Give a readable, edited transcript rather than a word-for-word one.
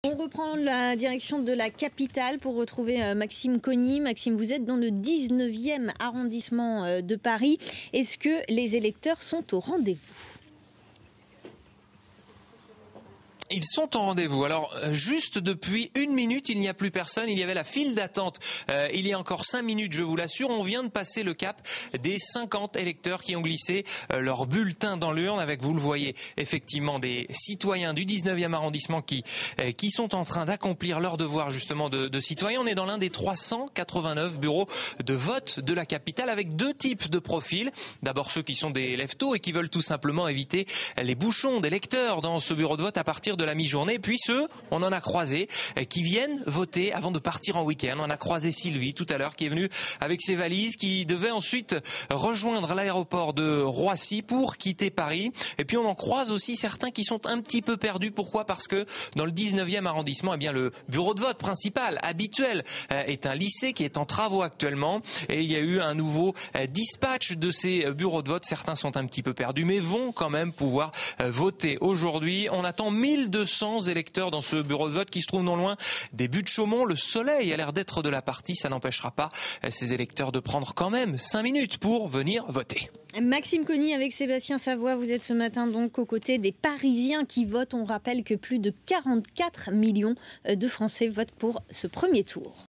On reprend la direction de la capitale pour retrouver Maxime Cogny. Maxime, vous êtes dans le 19e arrondissement de Paris. Est-ce que les électeurs sont au rendez-vous ? Ils sont au rendez-vous. Alors, juste depuis 1 minute, il n'y a plus personne. Il y avait la file d'attente. Il y a encore 5 minutes, je vous l'assure. On vient de passer le cap des 50 électeurs qui ont glissé leur bulletin dans l'urne avec, vous le voyez, effectivement des citoyens du 19e arrondissement qui sont en train d'accomplir leur devoir justement de citoyens. On est dans l'un des 389 bureaux de vote de la capitale avec 2 types de profils. D'abord ceux qui sont des lève-tôt et qui veulent tout simplement éviter les bouchons des lecteurs dans ce bureau de vote à partir de la mi-journée, puis ceux, on en a croisé, qui viennent voter avant de partir en week-end. On a croisé Sylvie tout à l'heure qui est venue avec ses valises, qui devait ensuite rejoindre l'aéroport de Roissy pour quitter Paris. Et puis on en croise aussi certains qui sont un petit peu perdus. Pourquoi ? Parce que dans le 19e arrondissement, eh bien, le bureau de vote principal, habituel, est un lycée qui est en travaux actuellement. Et il y a eu un nouveau dispatch de ces bureaux de vote. Certains sont un petit peu perdus, mais vont quand même pouvoir voter aujourd'hui. On attend 1200 électeurs dans ce bureau de vote qui se trouve non loin des Buttes-Chaumont. Le soleil a l'air d'être de la partie. Ça n'empêchera pas ces électeurs de prendre quand même 5 minutes pour venir voter. Maxime Cogny avec Sébastien Savoie, vous êtes ce matin donc aux côtés des Parisiens qui votent. On rappelle que plus de 44 millions de Français votent pour ce premier tour.